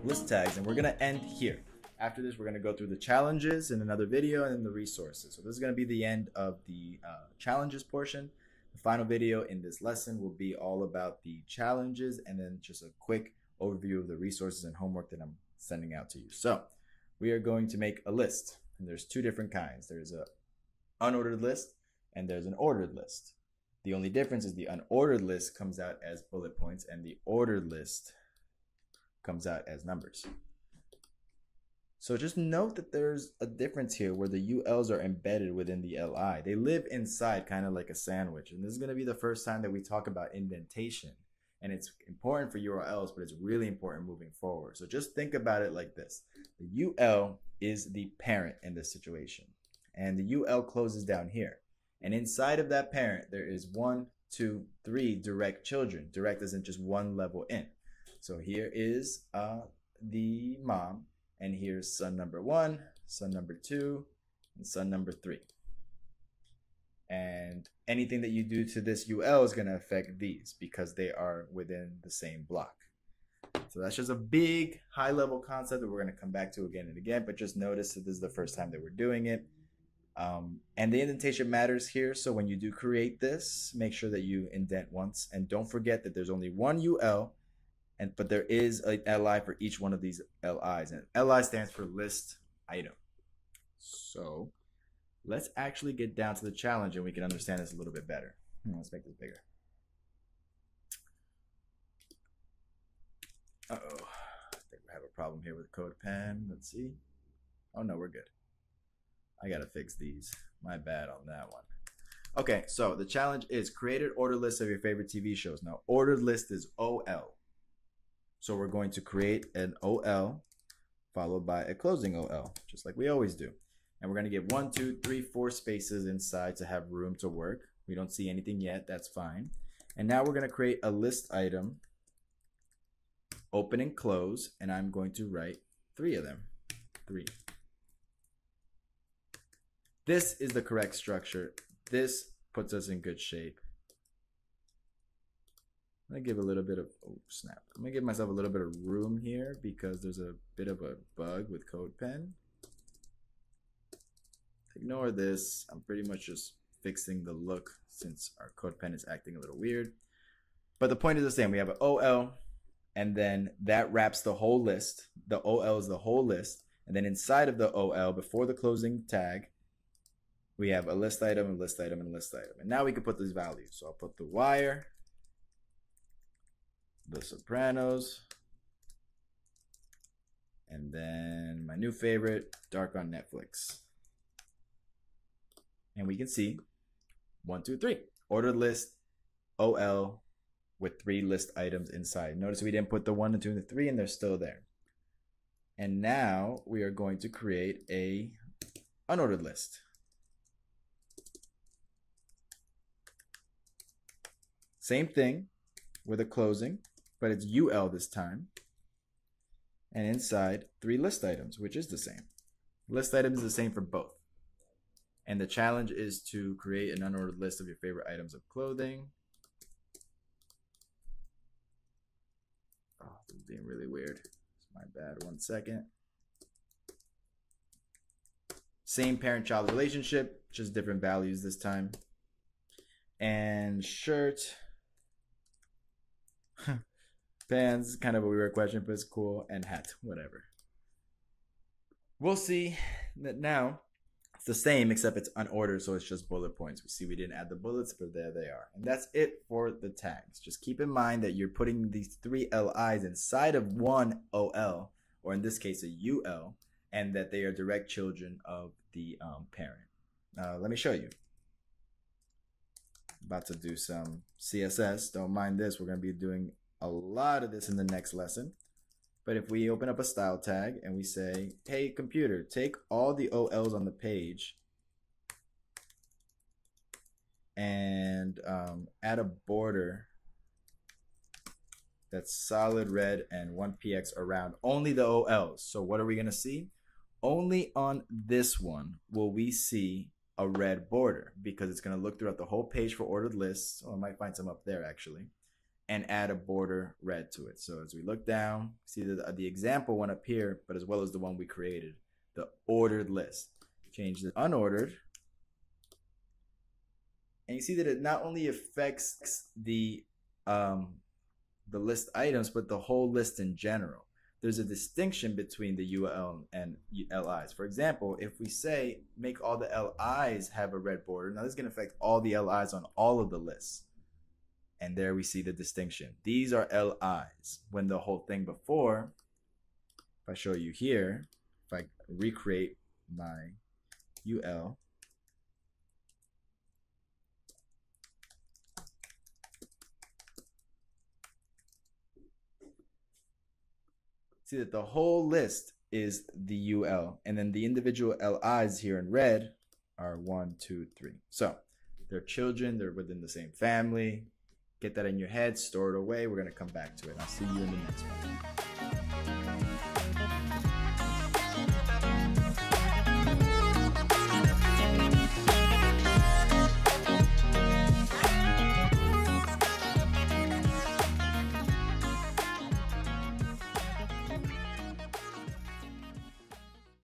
list tags, and we're gonna end here. After this, we're gonna go through the challenges in another video and then the resources. So this is gonna be the end of the challenges portion. The final video in this lesson will be all about the challenges and then just a quick overview of the resources and homework that I'm sending out to you. So we are going to make a list, and there's two different kinds. There's a unordered list and there's an ordered list. The only difference is the unordered list comes out as bullet points and the ordered list comes out as numbers. So just note that there's a difference here where the ULs are embedded within the LI. They live inside kind of like a sandwich. And this is going to be the first time that we talk about indentation. And it's important for URLs, but it's really important moving forward. So just think about it like this. The UL is the parent in this situation. And the UL closes down here. And inside of that parent, there is 1, 2, 3 direct children. Direct isn't just one level in. So here is the mom. And here's son number 1, son number 2, and son number 3. And anything that you do to this UL is going to affect these because they are within the same block. So that's just a big high-level concept that we're going to come back to again and again. But just notice that this is the first time that we're doing it. And the indentation matters here. So when you do create this, make sure that you indent once. And don't forget that there's only one UL. But there is a LI for each one of these LIs, and LI stands for list item. So let's actually get down to the challenge and we can understand this a little bit better. Let's make this bigger. Uh-oh, I think we have a problem here with CodePen. Let's see. Oh no, we're good. I gotta fix these. My bad on that one. Okay, so the challenge is create an ordered list of your favorite TV shows. Now, ordered list is OL. So we're going to create an OL followed by a closing OL, just like we always do. And we're going to give 1, 2, 3, 4 spaces inside to have room to work. We don't see anything yet. That's fine. And now we're going to create a list item, open and close, and I'm going to write 3 of them. 3. This is the correct structure. This puts us in good shape. I'm gonna give a little bit of, oh snap. I'm gonna give myself a little bit of room here because there's a bit of a bug with CodePen. Ignore this. I'm pretty much just fixing the look since our CodePen is acting a little weird. But the point is the same. We have an OL and then that wraps the whole list. The OL is the whole list. And then inside of the OL, before the closing tag, we have a list item, a list item, and a list item. And now we can put these values. So I'll put The Wire, The Sopranos, and then my new favorite, Dark on Netflix. And we can see 1, 2, 3. Ordered list, OL, with 3 list items inside. Notice we didn't put the 1, the 2, and the 3, and they're still there. And now we are going to create a unordered list. Same thing with a closing, but it's UL this time. And inside 3 list items, which is the same. List items is the same for both. And the challenge is to create an unordered list of your favorite items of clothing. Oh, this is being really weird. It's my bad. 1 second. Same parent-child relationship, just different values this time. And shirt. Pants, kind of a weird question, but it's cool. And hat, whatever. We'll see that now it's the same, except it's unordered, so it's just bullet points. We see we didn't add the bullets, but there they are. And that's it for the tags. Just keep in mind that you're putting these 3 LIs inside of one OL, or in this case, a UL, and that they are direct children of the parent. Let me show you. About to do some CSS. Don't mind this. We're going to be doing a lot of this in the next lesson. But if we open up a style tag and we say, hey, computer, take all the OLs on the page and add a border that's solid red and 1px around only the OLs. So what are we going to see? Only on this one will we see a red border because it's going to look throughout the whole page for ordered lists. Oh, I might find some up there actually. and add a border red to it. So as we look down, see the example one up here, but as well as the one we created, the ordered list. Change the unordered. And you see that it not only affects the list items, but the whole list in general. There's a distinction between the UL and LIs. For example, if we say make all the LIs have a red border, now this is going to affect all the LIs on all of the lists. And there we see the distinction. These are LIs. When the whole thing before, if I show you here, if I recreate my UL, see that the whole list is the UL, and then the individual LIs here in red are 1, 2, 3. So they're children, they're within the same family. Get that in your head, store it away. We're going to come back to it. I'll see you in the next one.